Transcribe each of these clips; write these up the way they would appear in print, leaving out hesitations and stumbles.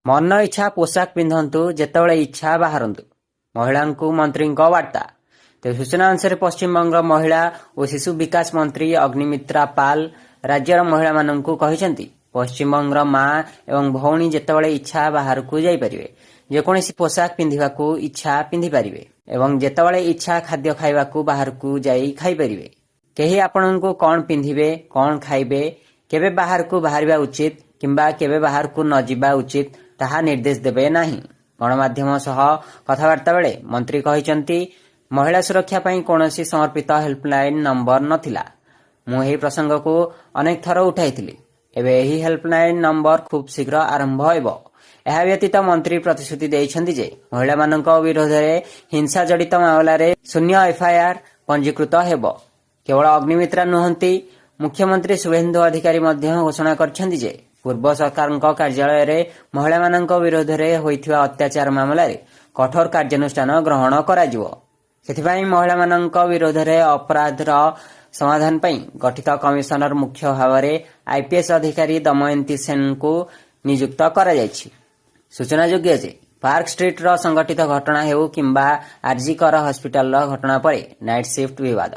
मन इच्छा पोशाक पिंधतु जेतेबेले इच्छा बाहरतु महिला मंत्री वार्ता। तेज सूचना अनुसार पश्चिमबंग महिला और शिशु विकास मंत्री अग्निमित्रा पाल राज्यर महिला मानू कहते पश्चिमबंग माँ एवं भौणी जेतेबेले इच्छा बाहर को जापरें जेकोसी पोशाक पिंधा इच्छा पिंधिपारे एवं जेतेबेले इच्छा खाद्य खाइबा बाहर को जाई खाईपारे। कहीं आपण को कौन पिंधिबे कौन खाइबे केबे बाहर को बाहर उचित किंबा केबे बाहर को न जिबा उचित ताहा निर्देश देबे नाही। गणमाध्यम सह कथबार्ता बेले मंत्री कहते महिला सुरक्षा पई कौनसी समर्पित हेल्पलाइन नंबर नथिला। मु एही प्रसंग को अनेक थर उठाइथिली। एबे एही हेल्पलाइन नंबर खूब शीघ्र आरंभ होइबो। ଏହା ବ୍ୟତୀତ ମନ୍ତ୍ରୀ ପ୍ରତିଶ୍ରୁତି ଦେଇଛନ୍ତି ଯେ ମହିଳାମାନଙ୍କ ବିରୋଧରେ ହିଂସା ଜଡ଼ିତ ମାମଲାରେ ଶୂନ୍ୟ ଏଫ୍ଆଇଆର୍ ପଞ୍ଜୀକୃତ ହେବ। କେବଳ ଅଗ୍ନିମିତ୍ରା ନୁହନ୍ତି, ମୁଖ୍ୟମନ୍ତ୍ରୀ ଶୁଭେନ୍ଦୁ ଅଧିକାରୀ ମଧ୍ୟ ଘୋଷଣା କରିଛନ୍ତି ଯେ ପୂର୍ବ ସରକାରଙ୍କ କାର୍ଯ୍ୟାଳୟରେ ମହିଳାମାନଙ୍କ ବିରୋଧରେ ହୋଇଥିବା ଅତ୍ୟାଚାର ମାମଲାରେ କଠୋର କାର୍ଯ୍ୟାନୁଷ୍ଠାନ ଗ୍ରହଣ କରାଯିବ। ସେଥିପାଇଁ ମହିଳାମାନଙ୍କ ବିରୋଧରେ ଅପରାଧର ସମାଧାନ ପାଇଁ ଗଠିତ କମିଶନର ମୁଖ୍ୟ ଭାବରେ ଆଇପିଏସ୍ ଅଧିକାରୀ ଦମୟନ୍ତୀ ସେନଙ୍କୁ ନିଯୁକ୍ତ କରାଯାଇଛି। सूचनायोग्य जे पार्क स्ट्रीट रो संगठित घटना हेउ किंबा आरजीकर हॉस्पिटल घटना पर नाइट शिफ्ट विवाद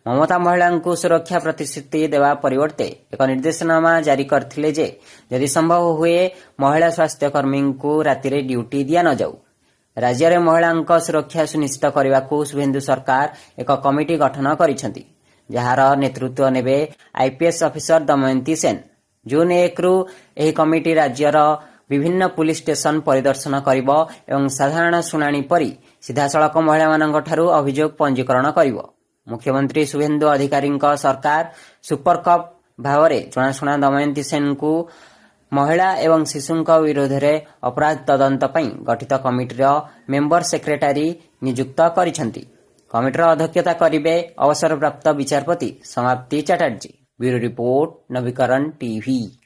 ममता महिला को सुरक्षा प्रतिश्रुति देवा परिवर्ते एक निर्देशनामा जारी करथिले जे यदि संभव हुए महिला स्वास्थ्यकर्मी को राति रे ड्यूटी दिया न जाऊ। राज्य में महिला सुरक्षा सुनिश्चित करने को शुभेन्दु सरकार एक कमिटी गठन करिसेंती, जार नेतृत्व नेबे आईपीएस ऑफिसर दमयंती सेन। जून 1 रु एही कमिटी राज्यर विभिन्न पुलिस स्टेशन परिदर्शन करिब एवं साधारण शुणाणी परी सीधासलख महिला मानक ठारू अभियोग पंजीकरण करिब। मुख्यमंत्री शुभेन्दु अधिकारी सरकार सुपर कप भावरे जनाशुना दमयंती सेन को महिला एवं शिशुंक विरोध में अपराध तदंत पई गठित कमिटीर मेंबर सेक्रेटारी नियुक्त करिसेंती। कमिटीर अध्यक्षता करिबे अवसरप्राप्त विचारपति समाप्ति चैटर्जी। ब्यूरो रिपोर्ट नवीकरण टीवी।